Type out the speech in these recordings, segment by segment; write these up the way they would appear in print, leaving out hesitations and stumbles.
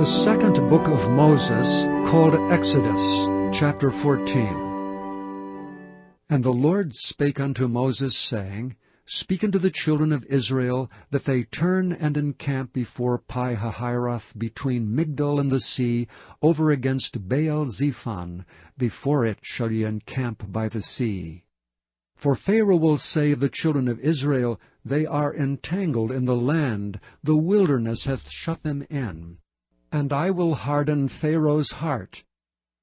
The second book of Moses, called Exodus, chapter 14. And the Lord spake unto Moses, saying, Speak unto the children of Israel, that they turn and encamp before Pi-hahiroth, between Migdol and the sea, over against Baal-zephon. Before it shall ye encamp by the sea. For Pharaoh will say of the children of Israel, They are entangled in the land, the wilderness hath shut them in. And I will harden Pharaoh's heart,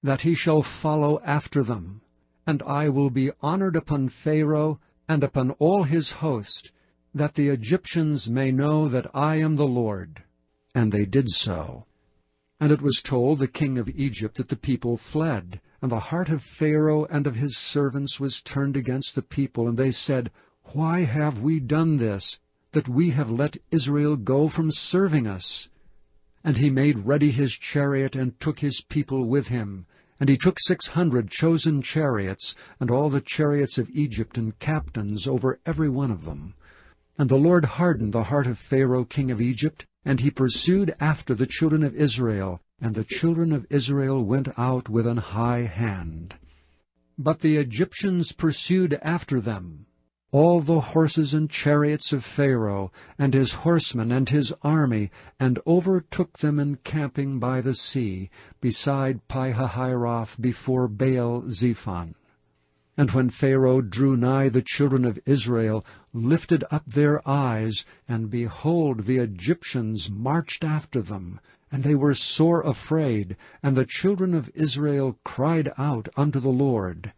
that he shall follow after them. And I will be honored upon Pharaoh, and upon all his host, that the Egyptians may know that I am the Lord. And they did so. And it was told the king of Egypt that the people fled, and the heart of Pharaoh and of his servants was turned against the people, and they said, Why have we done this, that we have let Israel go from serving us? And he made ready his chariot, and took his people with him. And he took 600 chosen chariots, and all the chariots of Egypt, and captains over every one of them. And the Lord hardened the heart of Pharaoh king of Egypt, and he pursued after the children of Israel, and the children of Israel went out with an high hand. But the Egyptians pursued after them, all the horses and chariots of Pharaoh, and his horsemen and his army, and overtook them encamping by the sea, beside Pi-hahiroth, before Baal-zephon. And when Pharaoh drew nigh, the children of Israel lifted up their eyes, and behold, the Egyptians marched after them, and they were sore afraid, and the children of Israel cried out unto the Lord.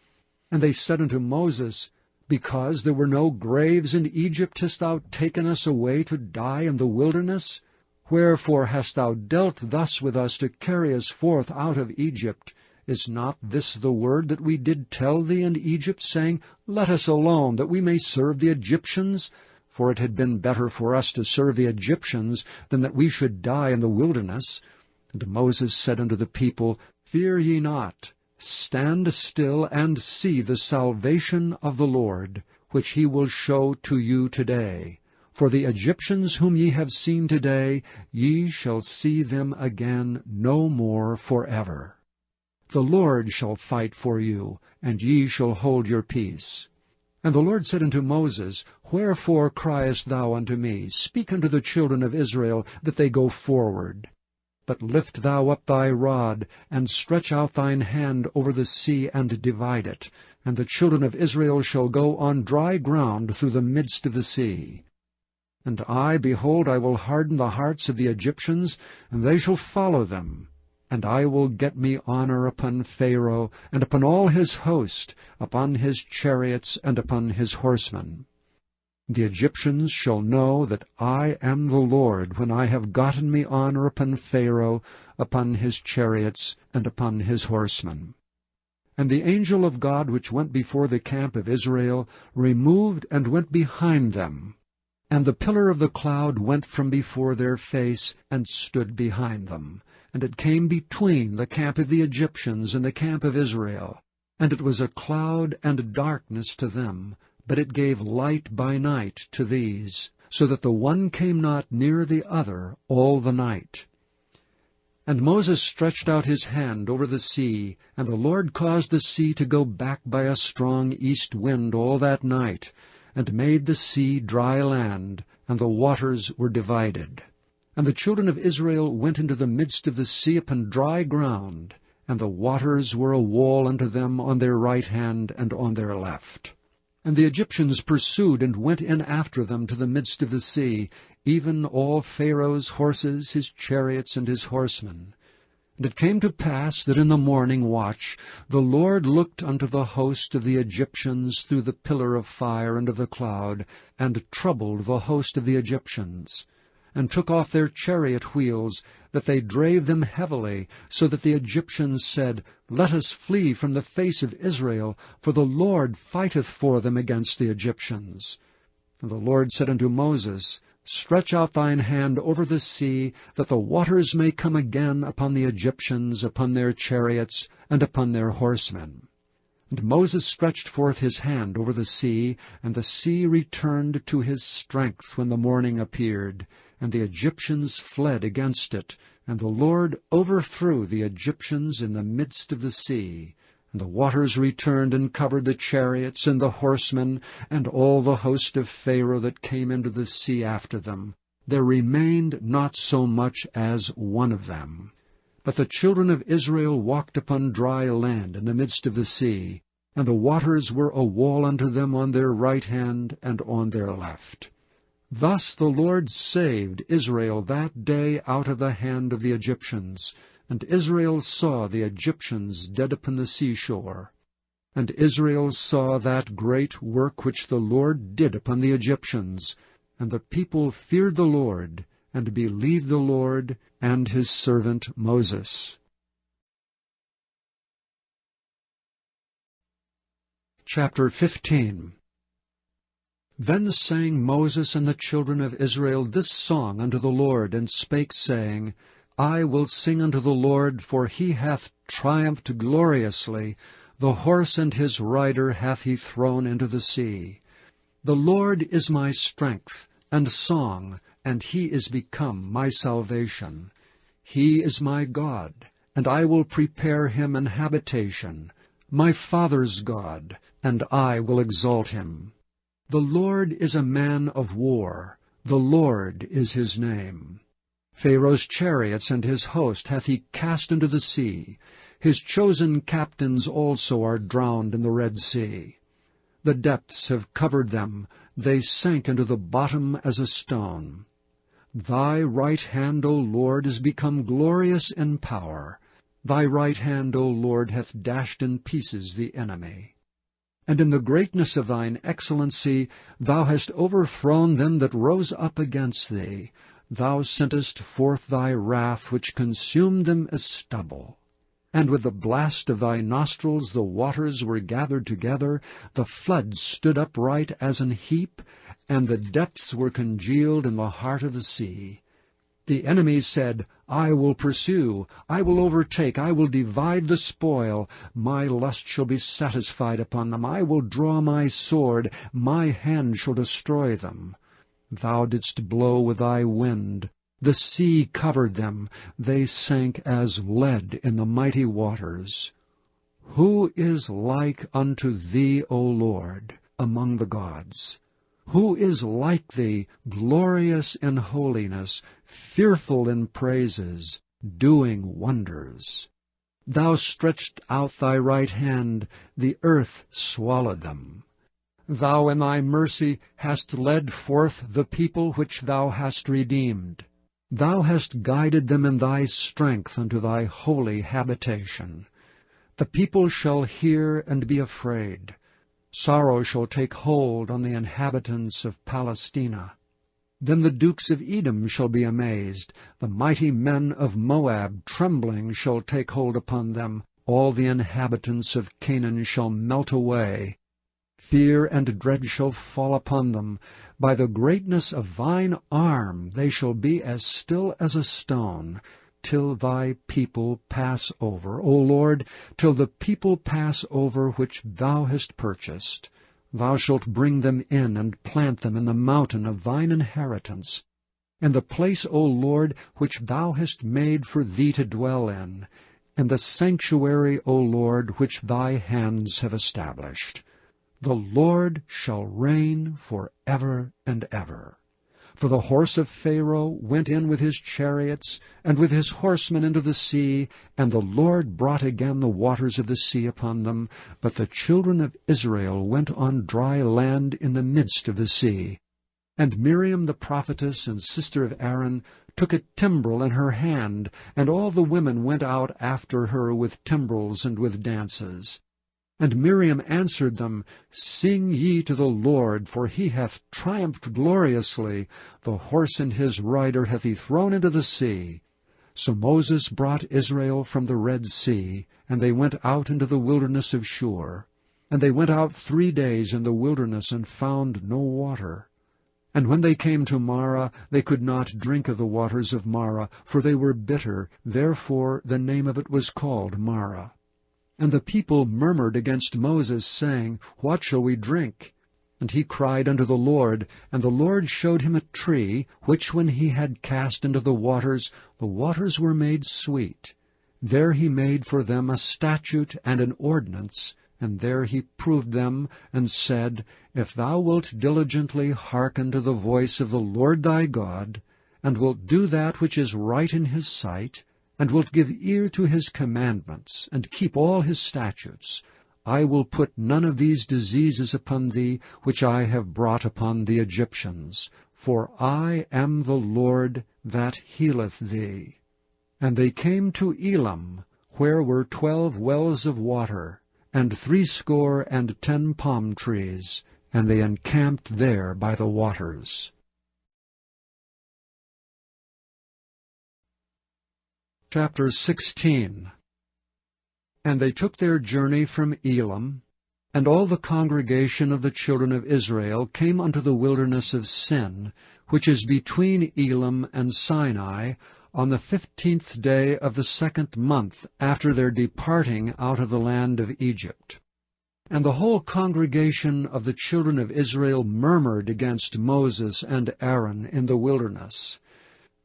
And they said unto Moses, Because there were no graves in Egypt, hast thou taken us away to die in the wilderness? Wherefore hast thou dealt thus with us, to carry us forth out of Egypt? Is not this the word that we did tell thee in Egypt, saying, Let us alone, that we may serve the Egyptians? For it had been better for us to serve the Egyptians, than that we should die in the wilderness. And Moses said unto the people, Fear ye not. Stand still, and see the salvation of the Lord, which he will show to you today. For the Egyptians whom ye have seen today, ye shall see them again no more forever. The Lord shall fight for you, and ye shall hold your peace. And the Lord said unto Moses, Wherefore criest thou unto me? Speak unto the children of Israel, that they go forward. But lift thou up thy rod, and stretch out thine hand over the sea, and divide it. And the children of Israel shall go on dry ground through the midst of the sea. And I, behold, I will harden the hearts of the Egyptians, and they shall follow them. And I will get me honor upon Pharaoh, and upon all his host, upon his chariots, and upon his horsemen. The Egyptians shall know that I am the Lord, when I have gotten me honor upon Pharaoh, upon his chariots, and upon his horsemen. And the angel of God which went before the camp of Israel removed and went behind them. And the pillar of the cloud went from before their face, and stood behind them. And it came between the camp of the Egyptians and the camp of Israel. And it was a cloud and darkness to them, but it gave light by night to these, so that the one came not near the other all the night. And Moses stretched out his hand over the sea, and the Lord caused the sea to go back by a strong east wind all that night, and made the sea dry land, and the waters were divided. And the children of Israel went into the midst of the sea upon dry ground, and the waters were a wall unto them on their right hand and on their left. And the Egyptians pursued and went in after them to the midst of the sea, even all Pharaoh's horses, his chariots, and his horsemen. And it came to pass that in the morning watch the Lord looked unto the host of the Egyptians through the pillar of fire and of the cloud, and troubled the host of the Egyptians, and took off their chariot wheels, that they drave them heavily, so that the Egyptians said, Let us flee from the face of Israel, for the Lord fighteth for them against the Egyptians. And the Lord said unto Moses, Stretch out thine hand over the sea, that the waters may come again upon the Egyptians, upon their chariots, and upon their horsemen. And Moses stretched forth his hand over the sea, and the sea returned to his strength when the morning appeared, and the Egyptians fled against it, And the Lord overthrew the Egyptians in the midst of the sea. And the waters returned and covered the chariots and the horsemen and all the host of Pharaoh that came into the sea after them. There remained not so much as one of them. But the children of Israel walked upon dry land in the midst of the sea, and the waters were a wall unto them on their right hand and on their left. Thus the Lord saved Israel that day out of the hand of the Egyptians, and Israel saw the Egyptians dead upon the seashore. And Israel saw that great work which the Lord did upon the Egyptians, and the people feared the Lord, and believed the Lord and his servant Moses. Chapter 15. Then sang Moses and the children of Israel this song unto the Lord, and spake, saying, I will sing unto the Lord, for he hath triumphed gloriously. The horse and his rider hath he thrown into the sea. The Lord is my strength and song, and he is become my salvation. He is my God, and I will prepare him an habitation, my father's God, and I will exalt him. The Lord is a man of war, the Lord is his name. Pharaoh's chariots and his host hath he cast into the sea. His chosen captains also are drowned in the Red Sea. The depths have covered them, they sank into the bottom as a stone. Thy right hand, O Lord, is become glorious in power. Thy right hand, O Lord, hath dashed in pieces the enemy. And in the greatness of thine excellency thou hast overthrown them that rose up against thee. Thou sentest forth thy wrath, which consumed them as stubble. And with the blast of thy nostrils the waters were gathered together, the floods stood upright as an heap, and the depths were congealed in the heart of the sea. The enemy said, I will pursue, I will overtake, I will divide the spoil. My lust shall be satisfied upon them. I will draw my sword, my hand shall destroy them. Thou didst blow with thy wind. The sea covered them. They sank as lead in the mighty waters. Who is like unto thee, O Lord, among the gods? Who is like thee, glorious in holiness, fearful in praises, doing wonders? Thou stretched out thy right hand, the earth swallowed them. Thou in thy mercy hast led forth the people which thou hast redeemed. Thou hast guided them in thy strength unto thy holy habitation. The people shall hear and be afraid. Sorrow shall take hold on the inhabitants of Palestina. Then the dukes of Edom shall be amazed. The mighty men of Moab trembling shall take hold upon them. All the inhabitants of Canaan shall melt away. Fear and dread shall fall upon them. By the greatness of thine arm they shall be as still as a stone, till thy people pass over, O Lord, till the people pass over which thou hast purchased. Thou shalt bring them in and plant them in the mountain of thine inheritance, in the place, O Lord, which thou hast made for thee to dwell in the sanctuary, O Lord, which thy hands have established. The Lord shall reign for ever and ever. For the horse of Pharaoh went in with his chariots, and with his horsemen into the sea, and the Lord brought again the waters of the sea upon them. But the children of Israel went on dry land in the midst of the sea. And Miriam the prophetess and sister of Aaron took a timbrel in her hand, and all the women went out after her with timbrels and with dances. And Miriam answered them, Sing ye to the Lord, for he hath triumphed gloriously. The horse and his rider hath he thrown into the sea. So Moses brought Israel from the Red Sea, and they went out into the wilderness of Shur. And they went out 3 days in the wilderness, and found no water. And when they came to Marah, they could not drink of the waters of Marah, for they were bitter. Therefore the name of it was called Marah. And the people murmured against Moses, saying, What shall we drink? And he cried unto the Lord, and the Lord showed him a tree, which when he had cast into the waters were made sweet. There he made for them a statute and an ordinance, and there he proved them, and said, If thou wilt diligently hearken to the voice of the Lord thy God, and wilt do that which is right in his sight, and wilt give ear to his commandments, and keep all his statutes, I will put none of these diseases upon thee, which I have brought upon the Egyptians, for I am the Lord that healeth thee. And they came to Elim, where were 12 wells of water, and 70 palm trees, and they encamped there by the waters. Chapter 16. And they took their journey from Elim, and all the congregation of the children of Israel came unto the wilderness of Sin, which is between Elim and Sinai, on the 15th day of the 2nd month after their departing out of the land of Egypt. And the whole congregation of the children of Israel murmured against Moses and Aaron in the wilderness.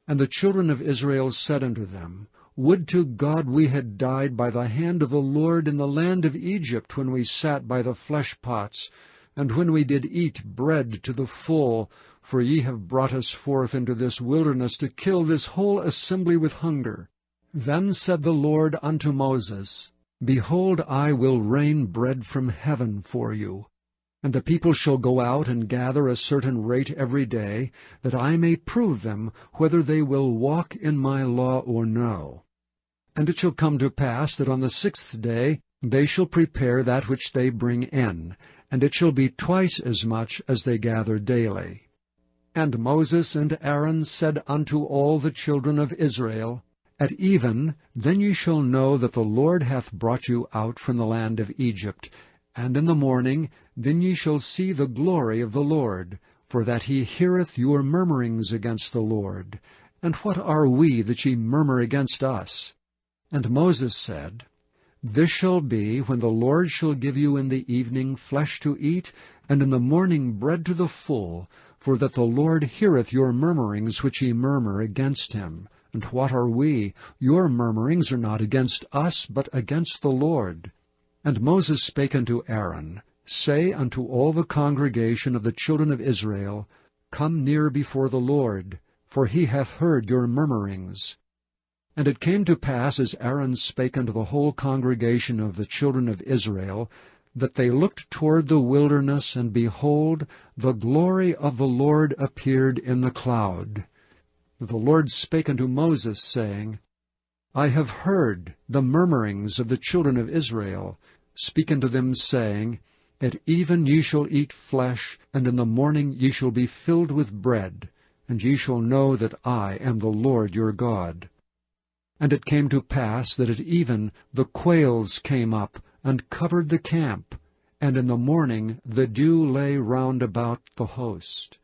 And the children of Israel said unto them, Would to God we had died by the hand of the Lord in the land of Egypt, when we sat by the flesh pots, and when we did eat bread to the full, for ye have brought us forth into this wilderness to kill this whole assembly with hunger. Then said the Lord unto Moses, Behold, I will rain bread from heaven for you, and the people shall go out and gather a certain rate every day, that I may prove them whether they will walk in my law or no. And it shall come to pass that on the 6th day they shall prepare that which they bring in, and it shall be twice as much as they gather daily. And Moses and Aaron said unto all the children of Israel, At even, then ye shall know that the Lord hath brought you out from the land of Egypt, and in the morning then ye shall see the glory of the Lord, for that he heareth your murmurings against the Lord. And what are we that ye murmur against us? And Moses said, This shall be, when the Lord shall give you in the evening flesh to eat, and in the morning bread to the full, for that the Lord heareth your murmurings which ye murmur against him. And what are we? Your murmurings are not against us, but against the Lord. And Moses spake unto Aaron, Say unto all the congregation of the children of Israel, Come near before the Lord, for he hath heard your murmurings. And it came to pass, as Aaron spake unto the whole congregation of the children of Israel, that they looked toward the wilderness, and behold, the glory of the Lord appeared in the cloud. The Lord spake unto Moses, saying, I have heard the murmurings of the children of Israel. Speak unto them, saying, At even ye shall eat flesh, and in the morning ye shall be filled with bread, and ye shall know that I am the Lord your God. And it came to pass that at even the quails came up, and covered the camp, and in the morning the dew lay round about the host.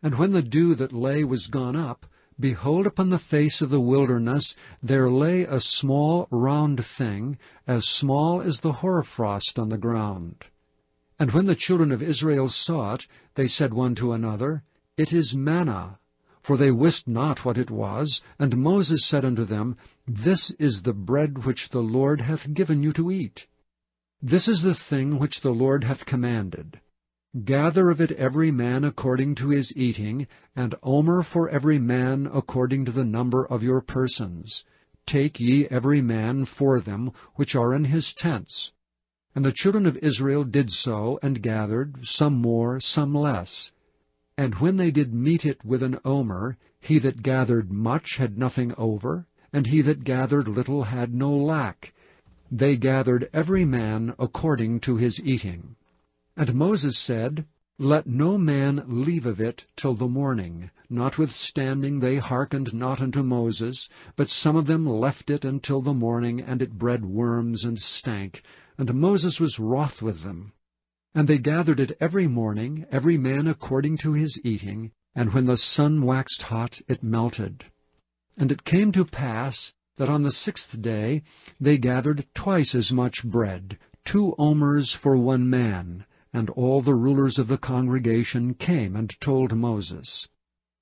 And when the dew that lay was gone up, behold, upon the face of the wilderness there lay a small round thing, as small as the hoarfrost on the ground. And when the children of Israel saw it, they said one to another, It is manna. For they wist not what it was. And Moses said unto them, This is the bread which the Lord hath given you to eat. This is the thing which the Lord hath commanded. Gather of it every man according to his eating, and omer for every man according to the number of your persons. Take ye every man for them which are in his tents. And the children of Israel did so, and gathered, some more, some less. And when they did mete it with an omer, he that gathered much had nothing over, and he that gathered little had no lack. They gathered every man according to his eating. And Moses said, Let no man leave of it till the morning. Notwithstanding they hearkened not unto Moses, but some of them left it until the morning, and it bred worms and stank. And Moses was wroth with them. And they gathered it every morning, every man according to his eating, and when the sun waxed hot, it melted. And it came to pass that on the 6th day they gathered twice as much bread, 2 omers for one man, and all the rulers of the congregation came and told Moses.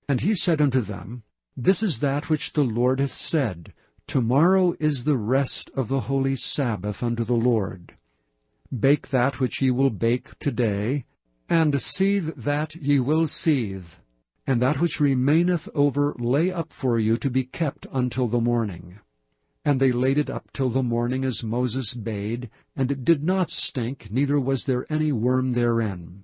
And he said unto them, This is that which the Lord hath said, Tomorrow is the rest of the holy Sabbath unto the Lord. Bake that which ye will bake today, and seethe that ye will seethe, and that which remaineth over lay up for you to be kept until the morning. And they laid it up till the morning as Moses bade, and it did not stink, neither was there any worm therein.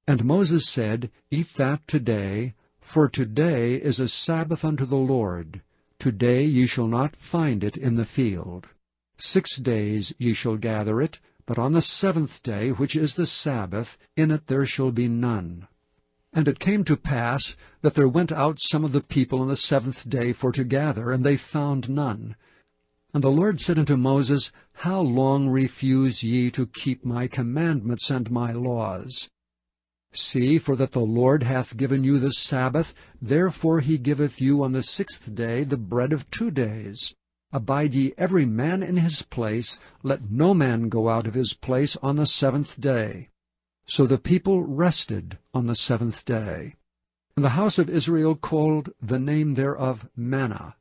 And Moses said, Eat that today, for today is a Sabbath unto the Lord. Today ye shall not find it in the field. 6 days ye shall gather it, but on the 7th day, which is the Sabbath, in it there shall be none. And it came to pass that there went out some of the people on the 7th day for to gather, and they found none. And the Lord said unto Moses, How long refuse ye to keep my commandments and my laws? See, for that the Lord hath given you the Sabbath, therefore he giveth you on the 6th day the bread of 2 days. Abide ye every man in his place, let no man go out of his place on the 7th day. So the people rested on the 7th day. And the house of Israel called the name thereof manna.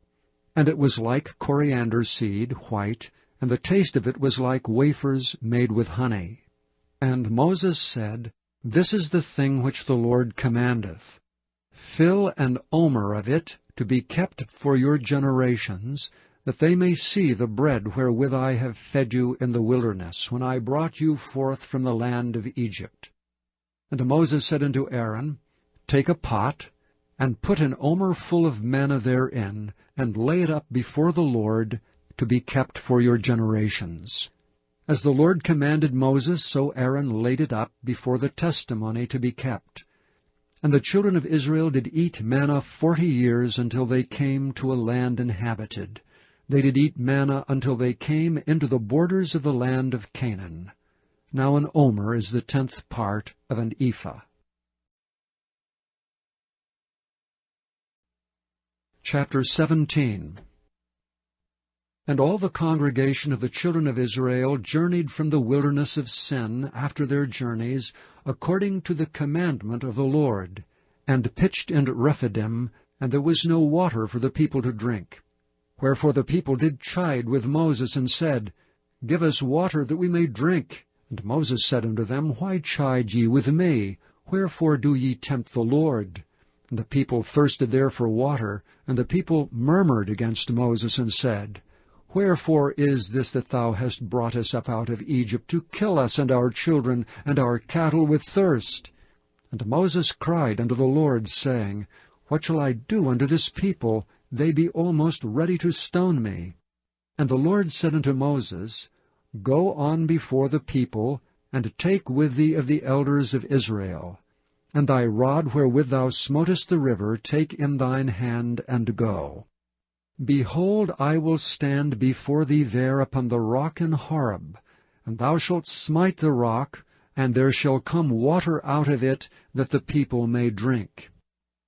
And it was like coriander seed, white, and the taste of it was like wafers made with honey. And Moses said, This is the thing which the Lord commandeth. Fill an omer of it to be kept for your generations, that they may see the bread wherewith I have fed you in the wilderness, when I brought you forth from the land of Egypt. And Moses said unto Aaron, Take a pot, and put an omer full of manna therein, and lay it up before the Lord, to be kept for your generations. As the Lord commanded Moses, so Aaron laid it up before the testimony to be kept. And the children of Israel did eat manna 40 years, until they came to a land inhabited. They did eat manna until they came into the borders of the land of Canaan. Now an omer is the 10th part of an ephah. Chapter 17. And all the congregation of the children of Israel journeyed from the wilderness of Sin after their journeys, according to the commandment of the Lord, and pitched in Rephidim, and there was no water for the people to drink. Wherefore the people did chide with Moses, and said, Give us water that we may drink. And Moses said unto them, Why chide ye with me? Wherefore do ye tempt the Lord? And the people thirsted there for water, and the people murmured against Moses, and said, Wherefore is this that thou hast brought us up out of Egypt, to kill us and our children and our cattle with thirst? And Moses cried unto the Lord, saying, What shall I do unto this people? They be almost ready to stone me. And the Lord said unto Moses, Go on before the people, and take with thee of the elders of Israel. And thy rod wherewith thou smotest the river take in thine hand, and go. Behold, I will stand before thee there upon the rock in Horeb, and thou shalt smite the rock, and there shall come water out of it, that the people may drink.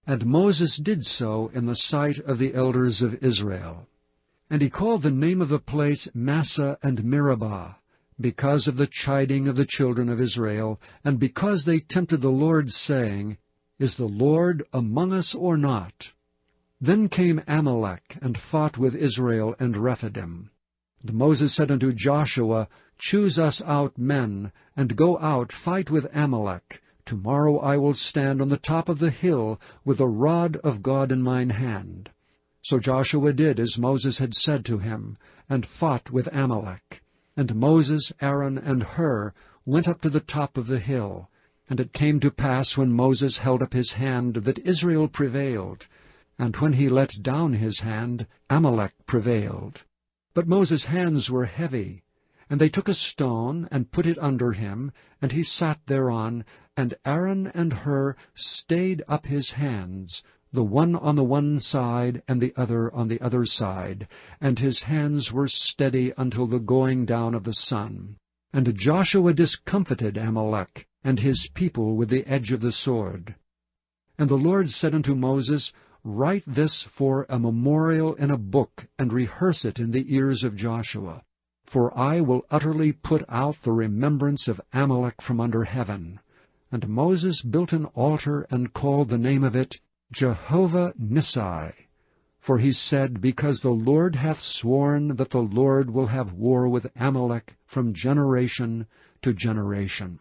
And Moses did so in the sight of the elders of Israel. And he called the name of the place Massah and Meribah, because of the chiding of the children of Israel, and because they tempted the Lord, saying, Is the Lord among us or not? Then came Amalek, and fought with Israel and Rephidim. And Moses said unto Joshua, Choose us out men, and go out, fight with Amalek. Tomorrow I will stand on the top of the hill, with the rod of God in mine hand. So Joshua did as Moses had said to him, and fought with Amalek. And Moses, Aaron, and Hur went up to the top of the hill. And it came to pass, when Moses held up his hand, that Israel prevailed. And when he let down his hand, Amalek prevailed. But Moses' hands were heavy. And they took a stone, and put it under him, and he sat thereon. And Aaron and Hur stayed up his hands, the one on the one side, and the other on the other side. And his hands were steady until the going down of the sun. And Joshua discomfited Amalek, and his people with the edge of the sword. And the Lord said unto Moses, Write this for a memorial in a book, and rehearse it in the ears of Joshua. For I will utterly put out the remembrance of Amalek from under heaven. And Moses built an altar and called the name of it Jehovah Nissi. For he said, Because the Lord hath sworn that the Lord will have war with Amalek from generation to generation.